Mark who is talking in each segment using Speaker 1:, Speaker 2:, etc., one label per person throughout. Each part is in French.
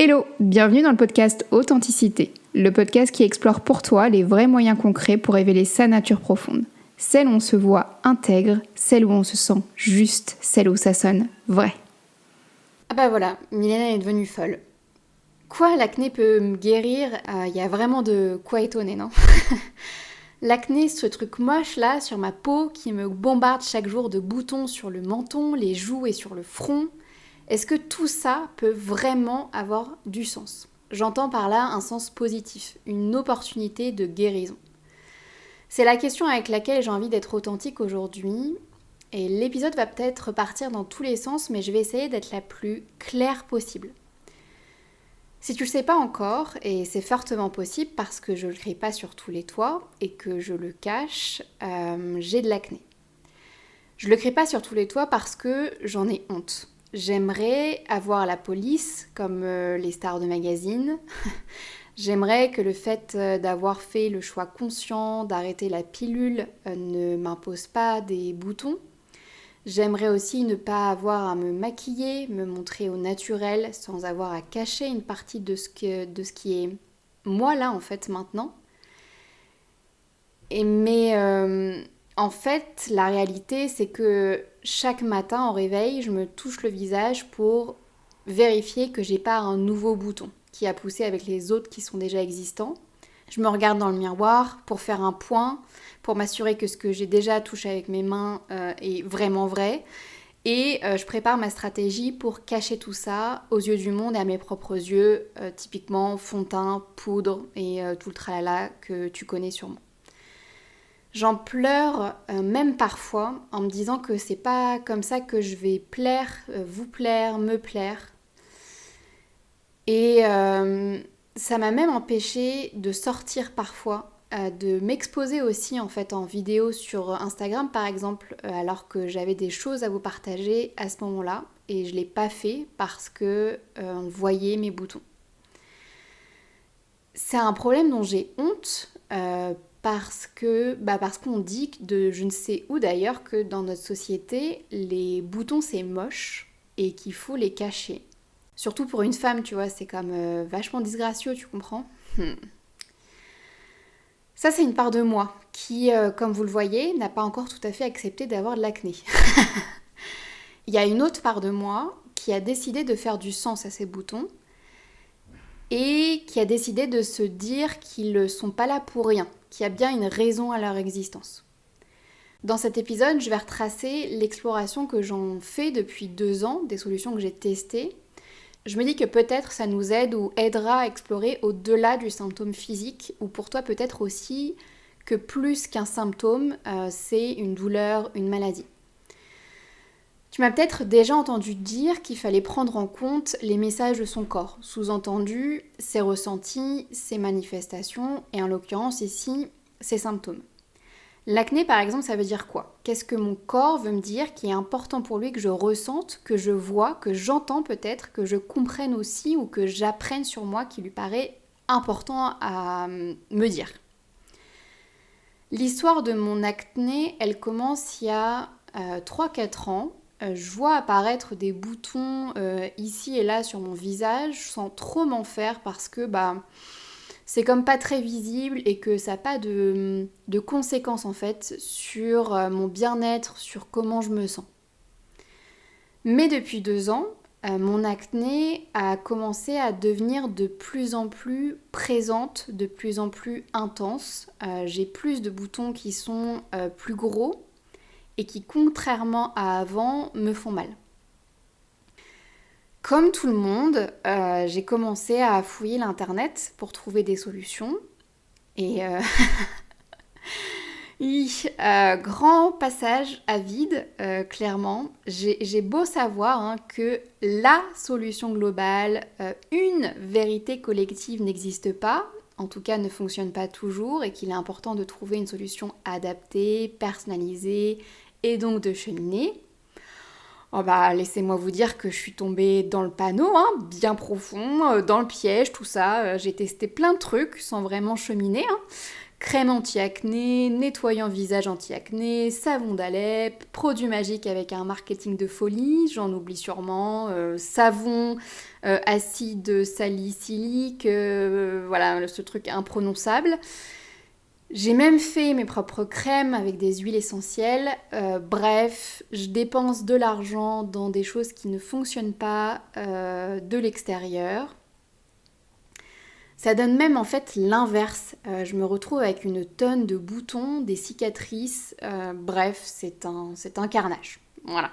Speaker 1: Hello, bienvenue dans le podcast Authenticité, le podcast qui explore pour toi les vrais moyens concrets pour révéler sa nature profonde. Celle où on se voit intègre, celle où on se sent juste, celle où ça sonne vrai.
Speaker 2: Ah bah voilà, Milena est devenue folle. Quoi, l'acné peut me guérir? Y a vraiment de quoi étonner, non? L'acné, ce truc moche là sur ma peau qui me bombarde chaque jour de boutons sur le menton, les joues et sur le front. Est-ce que tout ça peut vraiment avoir du sens? J'entends par là un sens positif, une opportunité de guérison. C'est la question avec laquelle j'ai envie d'être authentique aujourd'hui. Et l'épisode va peut-être partir dans tous les sens, mais je vais essayer d'être la plus claire possible. Si tu le sais pas encore, et c'est fortement possible parce que je le crie pas sur tous les toits et que je le cache, j'ai de l'acné. Je le crie pas sur tous les toits parce que j'en ai honte. J'aimerais avoir la police comme les stars de magazines. J'aimerais que le fait d'avoir fait le choix conscient d'arrêter la pilule ne m'impose pas des boutons. J'aimerais aussi ne pas avoir à me maquiller, me montrer au naturel sans avoir à cacher une partie de ce qui est moi là en fait maintenant. Mais en fait, la réalité c'est que chaque matin au réveil, je me touche le visage pour vérifier que j'ai pas un nouveau bouton qui a poussé avec les autres qui sont déjà existants. Je me regarde dans le miroir pour faire un point, pour m'assurer que ce que j'ai déjà touché avec mes mains est vraiment vrai. Et je prépare ma stratégie pour cacher tout ça aux yeux du monde et à mes propres yeux, typiquement fond de teint, poudre et tout le tralala que tu connais sûrement. J'en pleure même parfois en me disant que c'est pas comme ça que je vais plaire, vous plaire, me plaire. Et ça m'a même empêchée de sortir parfois, de m'exposer aussi en fait en vidéo sur Instagram par exemple, alors que j'avais des choses à vous partager à ce moment-là et je l'ai pas fait parce que on voyait mes boutons. C'est un problème dont j'ai honte parce qu'on dit de je ne sais où d'ailleurs que dans notre société les boutons c'est moche et qu'il faut les cacher. Surtout pour une femme, tu vois, c'est comme vachement disgracieux, tu comprends? Ça, c'est une part de moi qui, comme vous le voyez, n'a pas encore tout à fait accepté d'avoir de l'acné. Il y a une autre part de moi qui a décidé de faire du sens à ces boutons et qui a décidé de se dire qu'ils ne sont pas là pour rien, qu'il y a bien une raison à leur existence. Dans cet épisode, je vais retracer l'exploration que j'en fais depuis 2 ans, des solutions que j'ai testées. Je me dis que peut-être ça nous aide ou aidera à explorer au-delà du symptôme physique, ou pour toi peut-être aussi que plus qu'un symptôme, c'est une douleur, une maladie. Tu m'as peut-être déjà entendu dire qu'il fallait prendre en compte les messages de son corps, sous-entendu ses ressentis, ses manifestations, et en l'occurrence ici, ses symptômes. L'acné, par exemple, ça veut dire quoi? Qu'est-ce que mon corps veut me dire qui est important pour lui que je ressente, que je vois, que j'entends peut-être, que je comprenne aussi ou que j'apprenne sur moi qui lui paraît important à me dire? L'histoire de mon acné, elle commence il y a 3-4 ans. Je vois apparaître des boutons ici et là sur mon visage sans trop m'en faire parce que c'est comme pas très visible et que ça n'a pas de conséquences en fait sur mon bien-être, sur comment je me sens. Mais depuis 2 ans, mon acné a commencé à devenir de plus en plus présente, de plus en plus intense. J'ai plus de boutons qui sont plus gros et qui, contrairement à avant, me font mal. Comme tout le monde, j'ai commencé à fouiller l'internet pour trouver des solutions. Et grand passage à vide, clairement. J'ai beau savoir que la solution globale, une vérité collective n'existe pas, en tout cas ne fonctionne pas toujours, et qu'il est important de trouver une solution adaptée, personnalisée, et donc de cheminer. Oh laissez-moi vous dire que je suis tombée dans le panneau, bien profond, dans le piège, tout ça. J'ai testé plein de trucs sans vraiment cheminer, crème anti-acné, nettoyant visage anti-acné, savon d'Alep, produits magiques avec un marketing de folie, j'en oublie sûrement, savon acide salicylique, voilà, ce truc imprononçable. J'ai même fait mes propres crèmes avec des huiles essentielles. Bref, je dépense de l'argent dans des choses qui ne fonctionnent pas de l'extérieur. Ça donne même en fait l'inverse. Je me retrouve avec une tonne de boutons, des cicatrices. Bref, c'est un carnage. Voilà.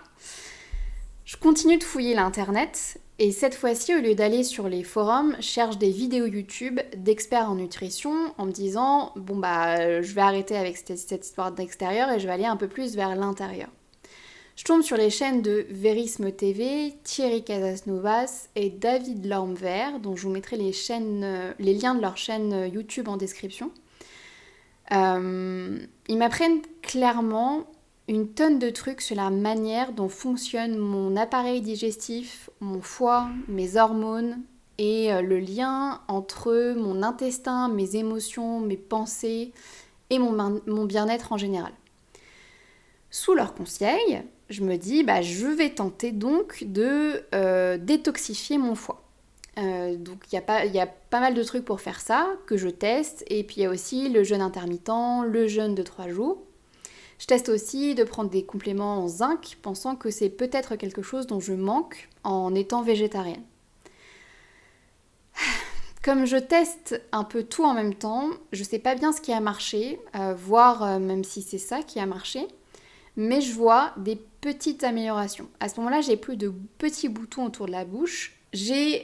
Speaker 2: Je continue de fouiller l'internet et cette fois-ci, au lieu d'aller sur les forums, je cherche des vidéos YouTube d'experts en nutrition en me disant bon bah je vais arrêter avec cette histoire d'extérieur et je vais aller un peu plus vers l'intérieur. Je tombe sur les chaînes de Verisme TV, Thierry Casasnovas et David Lormver, dont je vous mettrai les liens de leur chaîne YouTube en description. Ils m'apprennent clairement une tonne de trucs sur la manière dont fonctionne mon appareil digestif, mon foie, mes hormones et le lien entre mon intestin, mes émotions, mes pensées et mon bien-être en général. Sous leurs conseils, je me dis je vais tenter donc de détoxifier mon foie. Donc il y a pas mal de trucs pour faire ça que je teste et puis il y a aussi le jeûne intermittent, le jeûne de 3 jours. Je teste aussi de prendre des compléments en zinc, pensant que c'est peut-être quelque chose dont je manque en étant végétarienne. Comme je teste un peu tout en même temps, je sais pas bien ce qui a marché, voire même si c'est ça qui a marché, mais je vois des petites améliorations. À ce moment-là, j'ai plus de petits boutons autour de la bouche. J'ai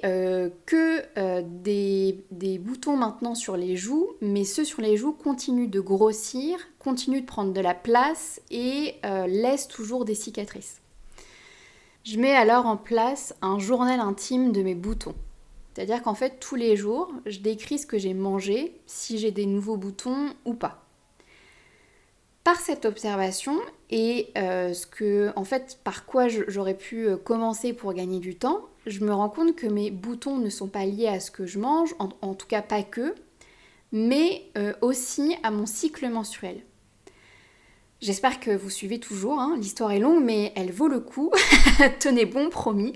Speaker 2: des boutons maintenant sur les joues, mais ceux sur les joues continuent de grossir, continuent de prendre de la place et laissent toujours des cicatrices. Je mets alors en place un journal intime de mes boutons. C'est-à-dire qu'en fait, tous les jours, je décris ce que j'ai mangé, si j'ai des nouveaux boutons ou pas. Par cette observation et par quoi j'aurais pu commencer pour gagner du temps, je me rends compte que mes boutons ne sont pas liés à ce que je mange, en tout cas pas que, mais aussi à mon cycle menstruel. J'espère que vous suivez toujours, hein. L'histoire est longue mais elle vaut le coup, tenez bon, promis.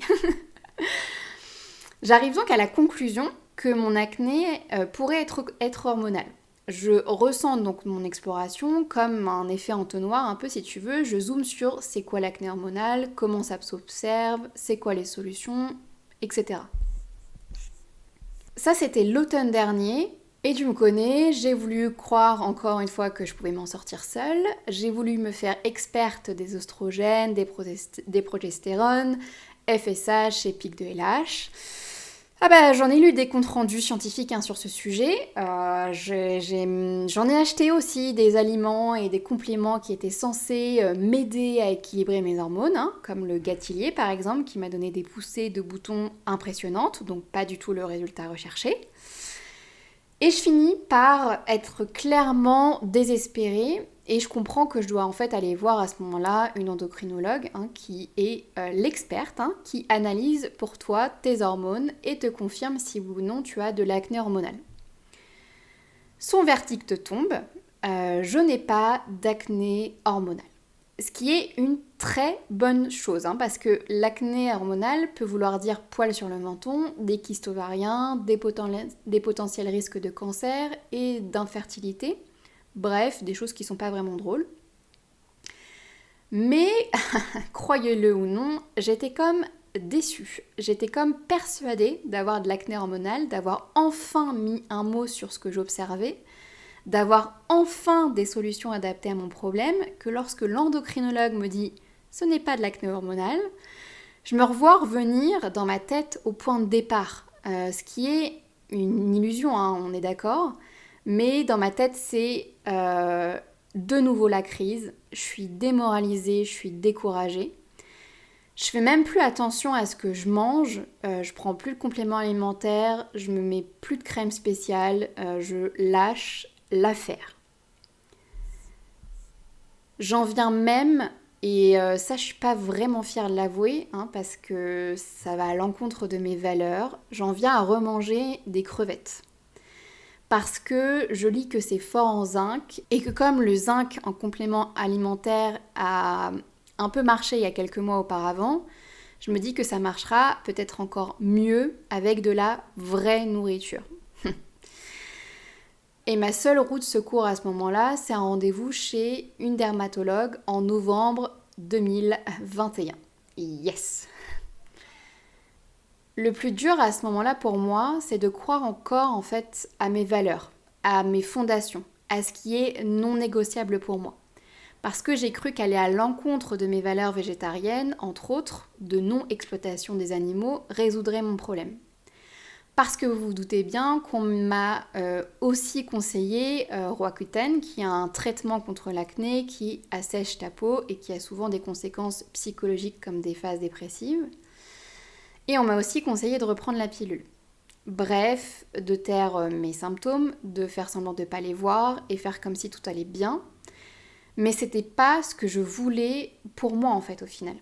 Speaker 2: J'arrive donc à la conclusion que mon acné pourrait être hormonal. Je ressens donc mon exploration comme un effet entonnoir un peu si tu veux. Je zoome sur c'est quoi l'acné hormonal, comment ça s'observe, c'est quoi les solutions, etc. Ça c'était l'automne dernier et tu me connais, j'ai voulu croire encore une fois que je pouvais m'en sortir seule. J'ai voulu me faire experte des oestrogènes, des progestérones, FSH et pics de LH. J'en ai lu des comptes rendus scientifiques sur ce sujet. J'en ai acheté aussi des aliments et des compléments qui étaient censés m'aider à équilibrer mes hormones, comme le Gatilier par exemple, qui m'a donné des poussées de boutons impressionnantes, donc pas du tout le résultat recherché. Et je finis par être clairement désespérée et je comprends que je dois en fait aller voir à ce moment-là une endocrinologue qui est l'experte, qui analyse pour toi tes hormones et te confirme si oui ou non tu as de l'acné hormonal. Son verdict tombe, je n'ai pas d'acné hormonal. Ce qui est une très bonne chose, parce que l'acné hormonal peut vouloir dire poils sur le menton, des kystes ovariens, des potentiels risques de cancer et d'infertilité. Bref, des choses qui sont pas vraiment drôles. Mais, croyez-le ou non, j'étais comme déçue. J'étais comme persuadée d'avoir de l'acné hormonal, d'avoir enfin mis un mot sur ce que j'observais, d'avoir enfin des solutions adaptées à mon problème, que lorsque l'endocrinologue me dit « ce n'est pas de l'acné hormonal », je me revois revenir dans ma tête au point de départ, ce qui est une illusion, on est d'accord, mais dans ma tête c'est de nouveau la crise, je suis démoralisée, je suis découragée. Je fais même plus attention à ce que je mange, je prends plus de compléments alimentaires, je me mets plus de crème spéciale, je lâche l'affaire. J'en viens même, et ça je suis pas vraiment fière de l'avouer, parce que ça va à l'encontre de mes valeurs, j'en viens à remanger des crevettes. parce que je lis que c'est fort en zinc et que comme le zinc en complément alimentaire a un peu marché il y a quelques mois auparavant, je me dis que ça marchera peut-être encore mieux avec de la vraie nourriture. Et ma seule roue de secours à ce moment-là, c'est un rendez-vous chez une dermatologue en novembre 2021. Yes! Le plus dur à ce moment-là pour moi, c'est de croire encore en fait à mes valeurs, à mes fondations, à ce qui est non négociable pour moi. Parce que j'ai cru qu'aller à l'encontre de mes valeurs végétariennes, entre autres, de non-exploitation des animaux, résoudrait mon problème. Parce que vous vous doutez bien qu'on m'a aussi conseillé Roaccutane, qui a un traitement contre l'acné qui assèche ta peau et qui a souvent des conséquences psychologiques comme des phases dépressives. Et on m'a aussi conseillé de reprendre la pilule. Bref, de taire mes symptômes, de faire semblant de ne pas les voir et faire comme si tout allait bien. Mais c'était pas ce que je voulais pour moi en fait au final.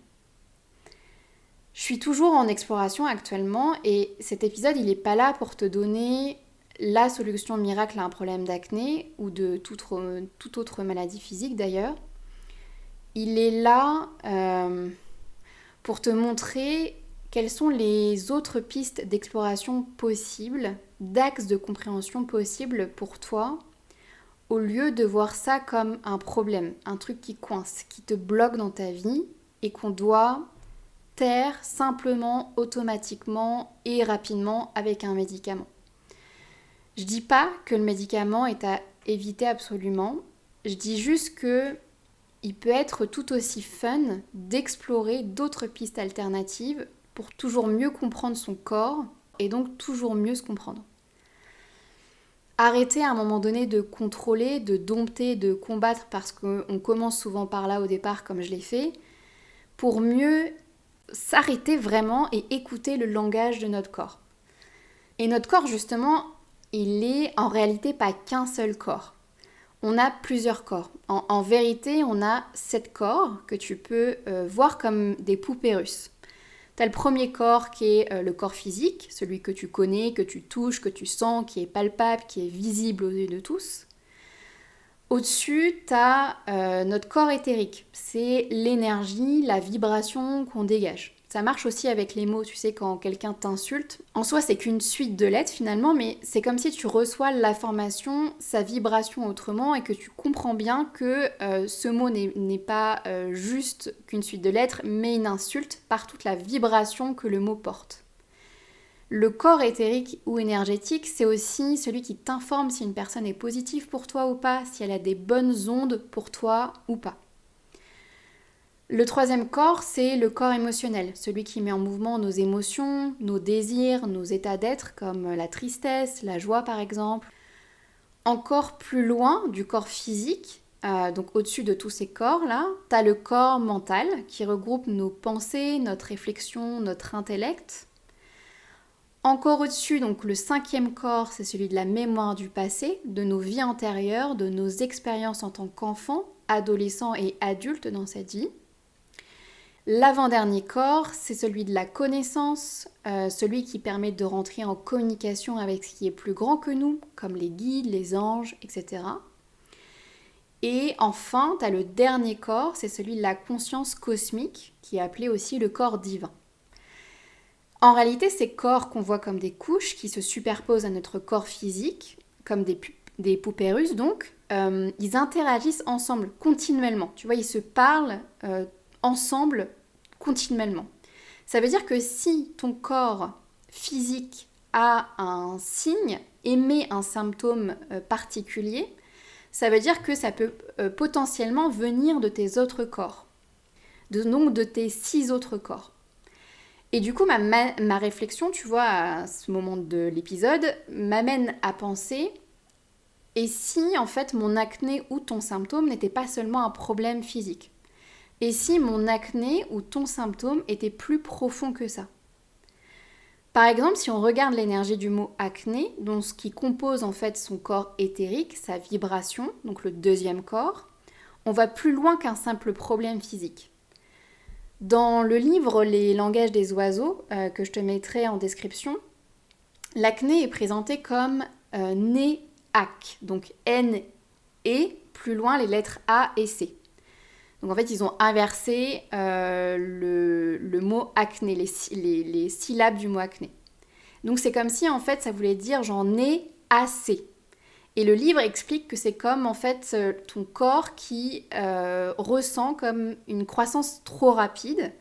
Speaker 2: Je suis toujours en exploration actuellement et cet épisode il est pas là pour te donner la solution miracle à un problème d'acné ou de toute autre maladie physique d'ailleurs. Il est là pour te montrer quelles sont les autres pistes d'exploration possibles, d'axes de compréhension possibles pour toi, au lieu de voir ça comme un problème, un truc qui coince, qui te bloque dans ta vie et qu'on doit taire simplement, automatiquement et rapidement avec un médicament. Je dis pas que le médicament est à éviter absolument, je dis juste que il peut être tout aussi fun d'explorer d'autres pistes alternatives pour toujours mieux comprendre son corps et donc toujours mieux se comprendre. Arrêter à un moment donné de contrôler, de dompter, de combattre parce qu'on commence souvent par là au départ comme je l'ai fait, pour mieux s'arrêter vraiment et écouter le langage de notre corps. Et notre corps justement, il est en réalité pas qu'un seul corps. On a plusieurs corps. En vérité, on a 7 corps que tu peux voir comme des poupées russes. Tu as le premier corps qui est le corps physique, celui que tu connais, que tu touches, que tu sens, qui est palpable, qui est visible aux yeux de tous. Au-dessus, tu as notre corps éthérique. C'est l'énergie, la vibration qu'on dégage. Ça marche aussi avec les mots, tu sais, quand quelqu'un t'insulte. En soi, c'est qu'une suite de lettres finalement, mais c'est comme si tu reçois l'information, sa vibration autrement, et que tu comprends bien que ce mot n'est pas juste qu'une suite de lettres, mais une insulte par toute la vibration que le mot porte. Le corps éthérique ou énergétique, c'est aussi celui qui t'informe si une personne est positive pour toi ou pas, si elle a des bonnes ondes pour toi ou pas. Le troisième corps, c'est le corps émotionnel, celui qui met en mouvement nos émotions, nos désirs, nos états d'être, comme la tristesse, la joie par exemple. Encore plus loin du corps physique, donc au-dessus de tous ces corps-là, tu as le corps mental qui regroupe nos pensées, notre réflexion, notre intellect. Encore au-dessus, donc le cinquième corps, c'est celui de la mémoire du passé, de nos vies antérieures, de nos expériences en tant qu'enfant, adolescent et adulte dans cette vie. L'avant-dernier corps, c'est celui de la connaissance, celui qui permet de rentrer en communication avec ce qui est plus grand que nous, comme les guides, les anges, etc. Et enfin, tu as le dernier corps, c'est celui de la conscience cosmique, qui est appelé aussi le corps divin. En réalité, ces corps qu'on voit comme des couches qui se superposent à notre corps physique, comme des poupées russes donc, ils interagissent ensemble continuellement. Tu vois, ils se parlent ensemble continuellement. Ça veut dire que si ton corps physique a un signe, émet un symptôme particulier, ça veut dire que ça peut potentiellement venir de tes autres corps, donc de tes 6 autres corps. Et du coup, ma réflexion, tu vois, à ce moment de l'épisode, m'amène à penser, et si en fait mon acné ou ton symptôme n'était pas seulement un problème physique ? Et si mon acné ou ton symptôme était plus profond que ça ? Par exemple, si on regarde l'énergie du mot acné, donc ce qui compose en fait son corps éthérique, sa vibration, donc le deuxième corps, on va plus loin qu'un simple problème physique. Dans le livre Les langages des oiseaux, que je te mettrai en description, l'acné est présenté comme né AC. Donc N et plus loin les lettres A et C. Donc en fait, ils ont inversé le mot acné, les syllabes du mot acné. Donc c'est comme si en fait ça voulait dire j'en ai assez. Et le livre explique que c'est comme en fait ton corps qui ressent comme une croissance trop rapide.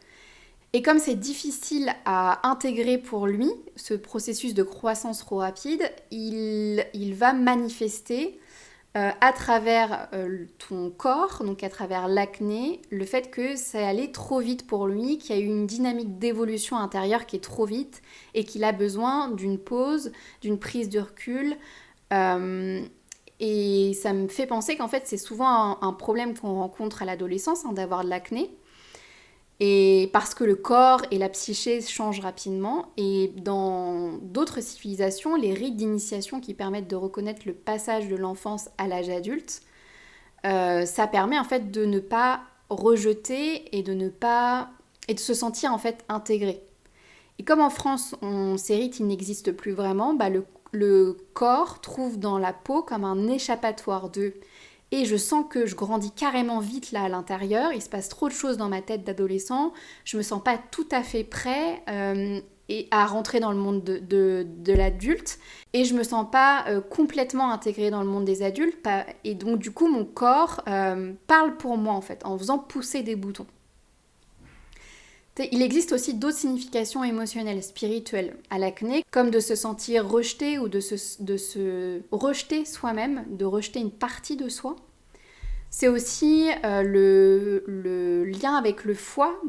Speaker 2: Et comme c'est difficile à intégrer pour lui, ce processus de croissance trop rapide, il va manifester à travers ton corps, donc à travers l'acné, le fait que ça allait trop vite pour lui, qu'il y a eu une dynamique d'évolution intérieure qui est trop vite et qu'il a besoin d'une pause, d'une prise de recul. Et ça me fait penser qu'en fait c'est souvent un problème qu'on rencontre à l'adolescence, d'avoir de l'acné. Et parce que le corps et la psyché changent rapidement, et dans d'autres civilisations, les rites d'initiation qui permettent de reconnaître le passage de l'enfance à l'âge adulte, ça permet en fait de ne pas rejeter et de se sentir en fait intégré. Et comme en France, ces rites ils n'existent plus vraiment, le corps trouve dans la peau comme un échappatoire d'eux. Et je sens que je grandis carrément vite là à l'intérieur, il se passe trop de choses dans ma tête d'adolescent, je me sens pas tout à fait prêt à rentrer dans le monde de l'adulte, et je me sens pas complètement intégrée dans le monde des adultes, et donc du coup mon corps parle pour moi en fait, en faisant pousser des boutons. Il existe aussi d'autres significations émotionnelles, spirituelles à l'acné, comme de se sentir rejeté ou de se rejeter soi-même, de rejeter une partie de soi. C'est aussi le lien avec le foie,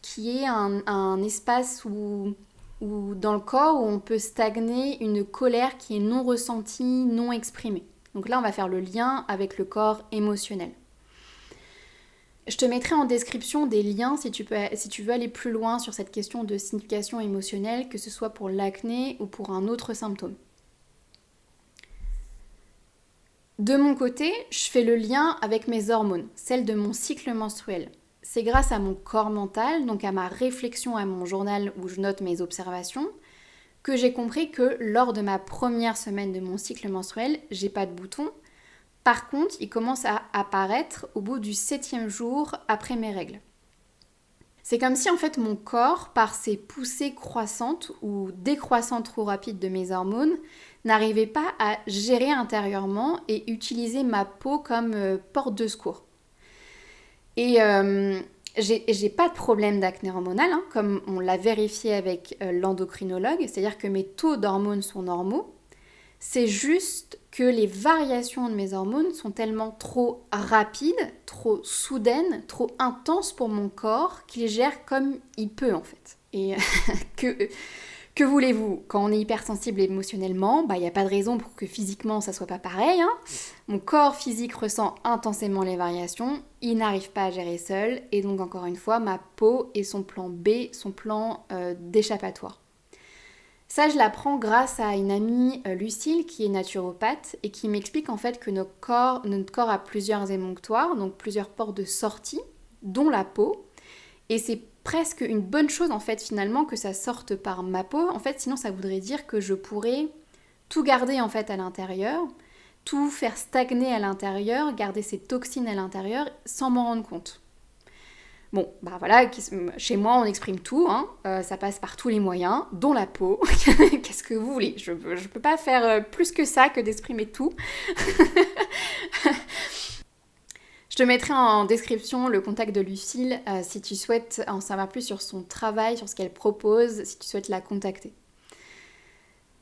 Speaker 2: qui est un espace où dans le corps où on peut stagner une colère qui est non ressentie, non exprimée. Donc là, on va faire le lien avec le corps émotionnel. Je te mettrai en description des liens si tu veux aller plus loin sur cette question de signification émotionnelle, que ce soit pour l'acné ou pour un autre symptôme. De mon côté, je fais le lien avec mes hormones, celles de mon cycle menstruel. C'est grâce à mon corps mental, donc à ma réflexion, à mon journal où je note mes observations, que j'ai compris que lors de ma première semaine de mon cycle menstruel, j'ai pas de boutons. Par contre, il commence à apparaître au bout du 7e jour après mes règles. C'est comme si en fait mon corps, par ses poussées croissantes ou décroissantes trop rapides de mes hormones, n'arrivait pas à gérer intérieurement et utiliser ma peau comme porte de secours. Et j'ai pas de problème d'acné hormonal, comme on l'a vérifié avec l'endocrinologue, c'est-à-dire que mes taux d'hormones sont normaux. C'est juste que les variations de mes hormones sont tellement trop rapides, trop soudaines, trop intenses pour mon corps qu'il gère comme il peut en fait. Et que voulez-vous? Quand on est hypersensible émotionnellement, il n'y a pas de raison pour que physiquement ça soit pas pareil. Mon corps physique ressent intensément les variations, il n'arrive pas à gérer seul, et donc encore une fois, ma peau est son plan B, son plan d'échappatoire. Ça, je l'apprends grâce à une amie, Lucille, qui est naturopathe et qui m'explique en fait que notre corps a plusieurs émonctoires, donc plusieurs portes de sortie, dont la peau. Et c'est presque une bonne chose en fait finalement que ça sorte par ma peau. En fait, sinon ça voudrait dire que je pourrais tout garder en fait à l'intérieur, tout faire stagner à l'intérieur, garder ces toxines à l'intérieur sans m'en rendre compte. Bon, voilà, chez moi on exprime tout, ça passe par tous les moyens, dont la peau. Qu'est-ce que vous voulez? Je peux pas faire plus que ça, que d'exprimer tout. Je te mettrai en description le contact de Lucille si tu souhaites en savoir plus sur son travail, sur ce qu'elle propose, si tu souhaites la contacter.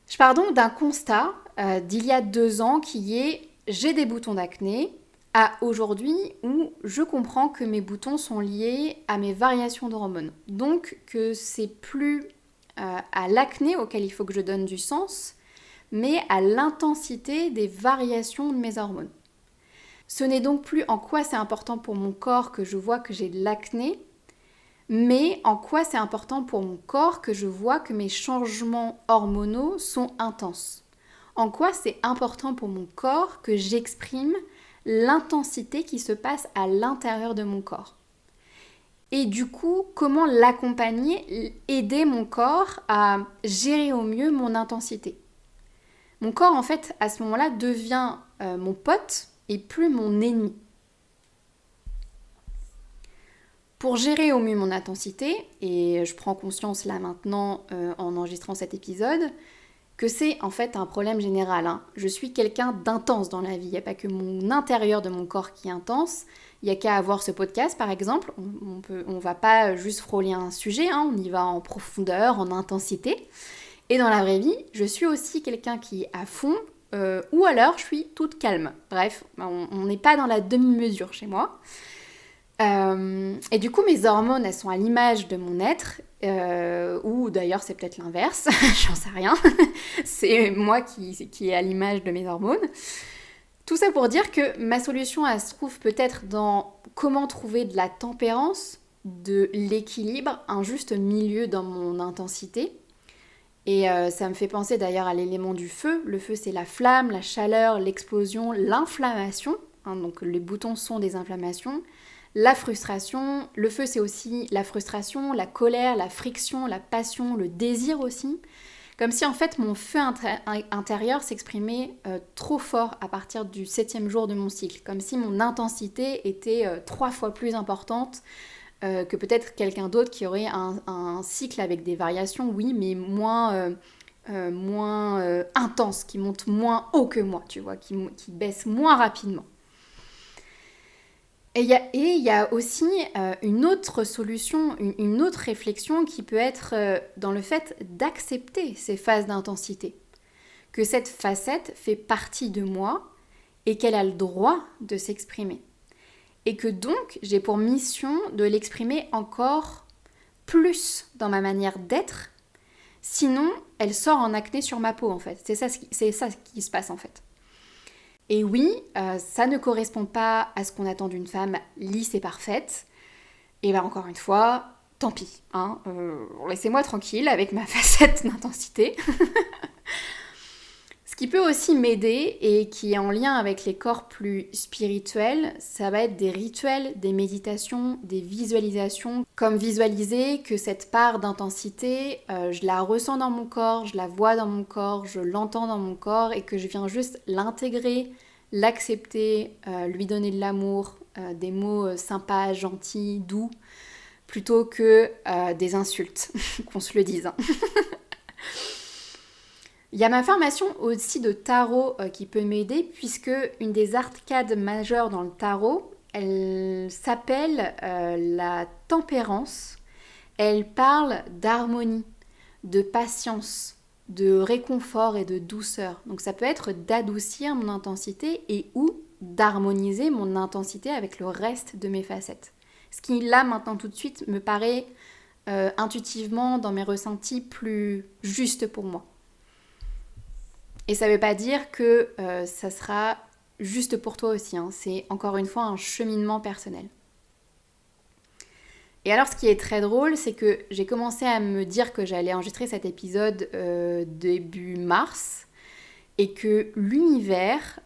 Speaker 2: Je pars donc d'un constat d'il y a 2 ans qui est « j'ai des boutons d'acné » à aujourd'hui où je comprends que mes boutons sont liés à mes variations d'hormones. Donc que c'est plus à l'acné auquel il faut que je donne du sens, mais à l'intensité des variations de mes hormones. Ce n'est donc plus en quoi c'est important pour mon corps que je vois que j'ai de l'acné, mais en quoi c'est important pour mon corps que je vois que mes changements hormonaux sont intenses. En quoi c'est important pour mon corps que j'exprime l'intensité qui se passe à l'intérieur de mon corps. Et du coup, comment l'accompagner, aider mon corps à gérer au mieux mon intensité. Mon corps, en fait, à ce moment-là, devient mon pote et plus mon ennemi. Pour gérer au mieux mon intensité, et je prends conscience là maintenant en enregistrant cet épisode, que c'est en fait un problème général. Je suis quelqu'un d'intense dans la vie, il n'y a pas que mon intérieur de mon corps qui est intense, il n'y a qu'à avoir ce podcast par exemple, on va pas juste frôler un sujet, on y va en profondeur, en intensité. Et dans la vraie vie, je suis aussi quelqu'un qui est à fond, ou alors je suis toute calme. Bref, on n'est pas dans la demi-mesure chez moi. Et du coup, mes hormones, elles sont à l'image de mon être, ou d'ailleurs c'est peut-être l'inverse, j'en sais rien. C'est moi qui est à l'image de mes hormones. Tout ça pour dire que ma solution, elle se trouve peut-être dans comment trouver de la tempérance, de l'équilibre, un juste milieu dans mon intensité. Et ça me fait penser d'ailleurs à l'élément du feu. Le feu, c'est la flamme, la chaleur, l'explosion, l'inflammation. Donc les boutons sont des inflammations. La frustration, le feu c'est aussi la frustration, la colère, la friction, la passion, le désir aussi. Comme si en fait mon feu intérieur s'exprimait trop fort à partir du 7e jour de mon cycle. Comme si mon intensité était 3 fois plus importante que peut-être quelqu'un d'autre qui aurait un cycle avec des variations, oui, mais moins intense, qui monte moins haut que moi, tu vois, qui baisse moins rapidement. Et il y a aussi une autre solution, une autre réflexion qui peut être dans le fait d'accepter ces phases d'intensité. Que cette facette fait partie de moi et qu'elle a le droit de s'exprimer. Et que donc, j'ai pour mission de l'exprimer encore plus dans ma manière d'être. Sinon, elle sort en acné sur ma peau en fait. C'est ça qui se passe en fait. Et oui, ça ne correspond pas à ce qu'on attend d'une femme lisse et parfaite. Et bien encore une fois, tant pis. Laissez-moi tranquille avec ma facette d'intensité. Ce qui peut aussi m'aider et qui est en lien avec les corps plus spirituels, ça va être des rituels, des méditations, des visualisations. Comme visualiser que cette part d'intensité, je la ressens dans mon corps, je la vois dans mon corps, je l'entends dans mon corps et que je viens juste l'intégrer, l'accepter, lui donner de l'amour, des mots sympas, gentils, doux, plutôt que des insultes, qu'on se le dise. Il y a ma formation aussi de tarot qui peut m'aider puisque une des arcades majeures dans le tarot, elle s'appelle la tempérance. Elle parle d'harmonie, de patience, de réconfort et de douceur. Donc ça peut être d'adoucir mon intensité et ou d'harmoniser mon intensité avec le reste de mes facettes. Ce qui là maintenant tout de suite me paraît intuitivement dans mes ressentis plus juste pour moi. Et ça ne veut pas dire que ça sera juste pour toi aussi. C'est encore une fois un cheminement personnel. Et alors ce qui est très drôle, c'est que j'ai commencé à me dire que j'allais enregistrer cet épisode début mars et que l'univers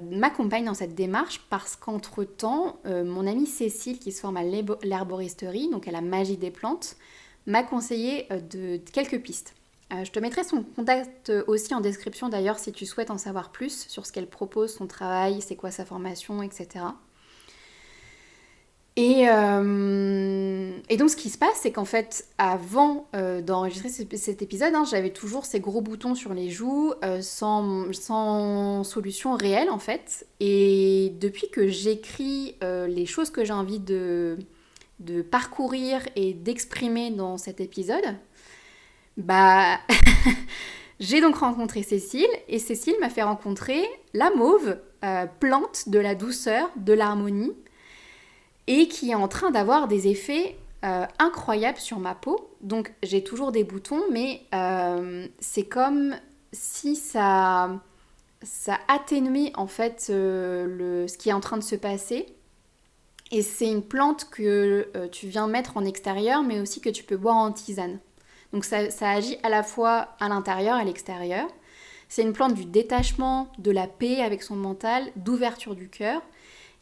Speaker 2: m'accompagne dans cette démarche parce qu'entre-temps, mon amie Cécile qui se forme à l'herboristerie, donc à la magie des plantes, m'a conseillé de quelques pistes. Je te mettrai son contact aussi en description d'ailleurs si tu souhaites en savoir plus sur ce qu'elle propose, son travail, c'est quoi sa formation, etc. Et donc ce qui se passe, c'est qu'en fait, avant d'enregistrer cet épisode, j'avais toujours ces gros boutons sur les joues sans solution réelle en fait. Et depuis que j'écris les choses que j'ai envie de parcourir et d'exprimer dans cet épisode, j'ai donc rencontré Cécile et Cécile m'a fait rencontrer la mauve, plante de la douceur, de l'harmonie et qui est en train d'avoir des effets incroyables sur ma peau. Donc j'ai toujours des boutons mais c'est comme si ça atténuait en fait ce qui est en train de se passer. Et c'est une plante que tu viens mettre en extérieur mais aussi que tu peux boire en tisane. Donc ça agit à la fois à l'intérieur et à l'extérieur. C'est une plante du détachement, de la paix avec son mental, d'ouverture du cœur.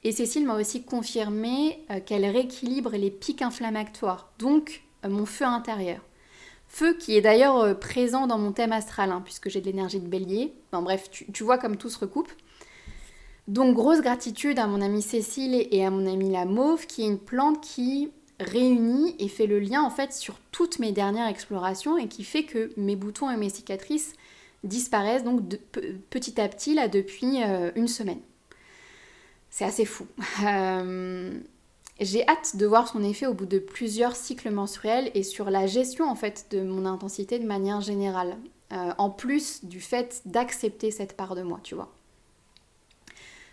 Speaker 2: Et Cécile m'a aussi confirmé qu'elle rééquilibre les pics inflammatoires, donc mon feu intérieur. Feu qui est d'ailleurs présent dans mon thème astral, puisque j'ai de l'énergie de bélier. Enfin bref, tu vois comme tout se recoupe. Donc grosse gratitude à mon amie Cécile et à mon amie la Mauve, qui est une plante qui réunit et fait le lien en fait sur toutes mes dernières explorations et qui fait que mes boutons et mes cicatrices disparaissent donc petit à petit là depuis une semaine. C'est assez fou. J'ai hâte de voir son effet au bout de plusieurs cycles menstruels et sur la gestion en fait de mon intensité de manière générale. En plus du fait d'accepter cette part de moi, tu vois.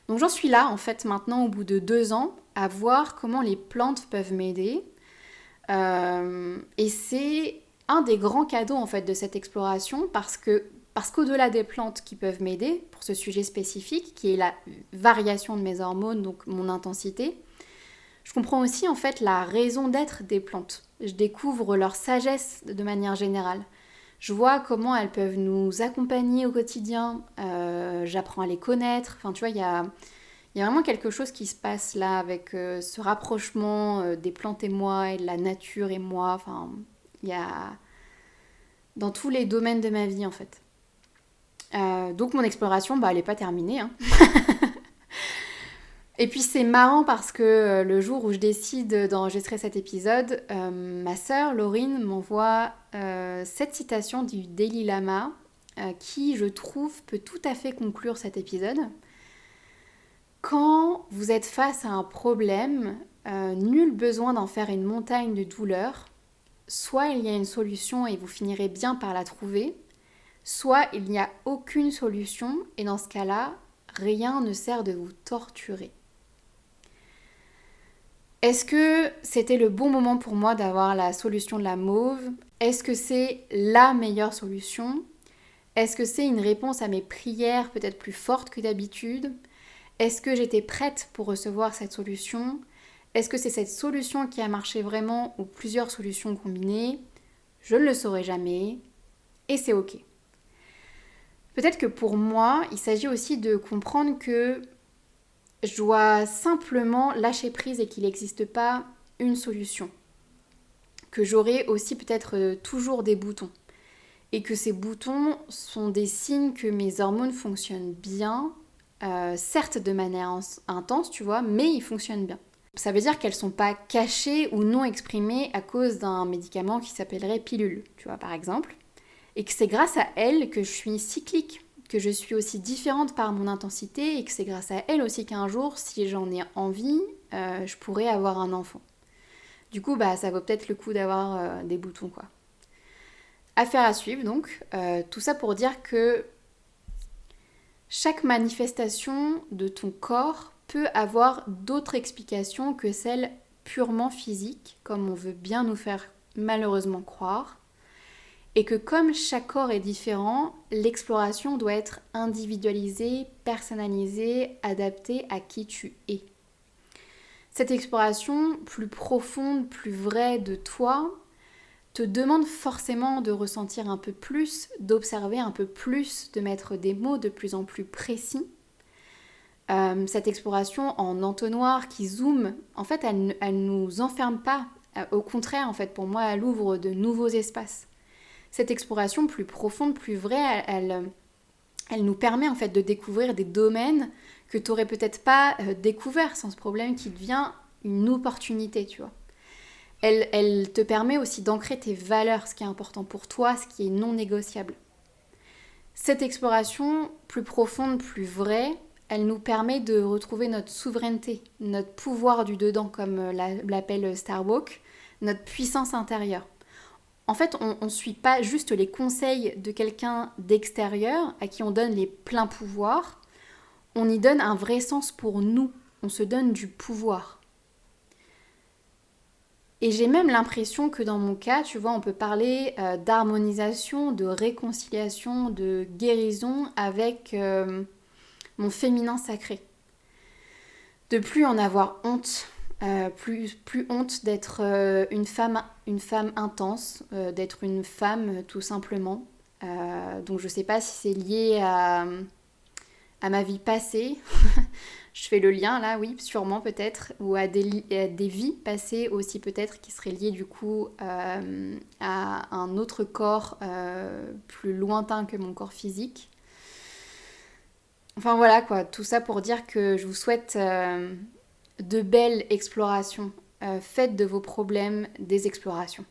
Speaker 2: Donc j'en suis là en fait maintenant au bout de 2 ans à voir comment les plantes peuvent m'aider. Et c'est un des grands cadeaux en fait de cette exploration parce qu'au-delà des plantes qui peuvent m'aider pour ce sujet spécifique qui est la variation de mes hormones, donc mon intensité, je comprends aussi en fait la raison d'être des plantes. Je découvre leur sagesse de manière générale. Je vois comment elles peuvent nous accompagner au quotidien, j'apprends à les connaître, enfin tu vois, il y a vraiment quelque chose qui se passe là avec ce rapprochement des plantes et moi, et de la nature et moi, enfin il y a dans tous les domaines de ma vie en fait. Donc mon exploration, elle n'est pas terminée. Et puis c'est marrant parce que le jour où je décide d'enregistrer cet épisode, ma sœur Laurine m'envoie cette citation du Dalai Lama qui, je trouve, peut tout à fait conclure cet épisode. Quand vous êtes face à un problème, nul besoin d'en faire une montagne de douleur. Soit il y a une solution et vous finirez bien par la trouver, soit il n'y a aucune solution et dans ce cas-là, rien ne sert de vous torturer. Est-ce que c'était le bon moment pour moi d'avoir la solution de la mauve ? Est-ce que c'est la meilleure solution ? Est-ce que c'est une réponse à mes prières peut-être plus forte que d'habitude ? Est-ce que j'étais prête pour recevoir cette solution ? Est-ce que c'est cette solution qui a marché vraiment ou plusieurs solutions combinées ? Je ne le saurai jamais et c'est ok. Peut-être que pour moi, il s'agit aussi de comprendre que je dois simplement lâcher prise et qu'il n'existe pas une solution. Que j'aurai aussi peut-être toujours des boutons. Et que ces boutons sont des signes que mes hormones fonctionnent bien, certes de manière intense, tu vois, mais ils fonctionnent bien. Ça veut dire qu'elles ne sont pas cachées ou non exprimées à cause d'un médicament qui s'appellerait pilule, tu vois, par exemple. Et que c'est grâce à elles que je suis cyclique, que je suis aussi différente par mon intensité et que c'est grâce à elles aussi qu'un jour, si j'en ai envie, je pourrais avoir un enfant. Du coup, ça vaut peut-être le coup d'avoir des boutons, quoi. Affaire à suivre, donc. Tout ça pour dire que chaque manifestation de ton corps peut avoir d'autres explications que celles purement physiques, comme on veut bien nous faire malheureusement croire. Et que comme chaque corps est différent, l'exploration doit être individualisée, personnalisée, adaptée à qui tu es. Cette exploration plus profonde, plus vraie de toi, te demande forcément de ressentir un peu plus, d'observer un peu plus, de mettre des mots de plus en plus précis. Cette exploration en entonnoir qui zoome, en fait, elle ne nous enferme pas. Au contraire, en fait, pour moi, elle ouvre de nouveaux espaces. Cette exploration plus profonde, plus vraie, elle nous permet en fait de découvrir des domaines que tu n'aurais peut-être pas découvert sans ce problème qui devient une opportunité, tu vois. Elle te permet aussi d'ancrer tes valeurs, ce qui est important pour toi, ce qui est non négociable. Cette exploration plus profonde, plus vraie, elle nous permet de retrouver notre souveraineté, notre pouvoir du dedans, comme l'appelle Starbuck, notre puissance intérieure. En fait, on ne suit pas juste les conseils de quelqu'un d'extérieur à qui on donne les pleins pouvoirs, on y donne un vrai sens pour nous, on se donne du pouvoir. Et j'ai même l'impression que dans mon cas, tu vois, on peut parler d'harmonisation, de réconciliation, de guérison avec mon féminin sacré. De plus en avoir honte. Plus honte d'être une femme intense, d'être une femme tout simplement. Donc je sais pas si c'est lié à ma vie passée. Je fais le lien là, oui, sûrement peut-être, ou à des vies passées aussi peut-être qui seraient liées du coup à un autre corps plus lointain que mon corps physique. Enfin voilà quoi, tout ça pour dire que je vous souhaite de belles explorations. Faites de vos problèmes des explorations.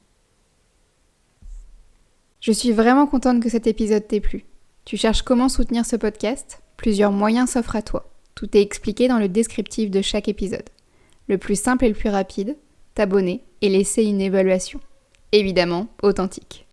Speaker 1: Je suis vraiment contente que cet épisode t'ait plu. Tu cherches comment soutenir ce podcast ? Plusieurs moyens s'offrent à toi. Tout est expliqué dans le descriptif de chaque épisode. Le plus simple et le plus rapide, t'abonner et laisser une évaluation. Évidemment, authentique.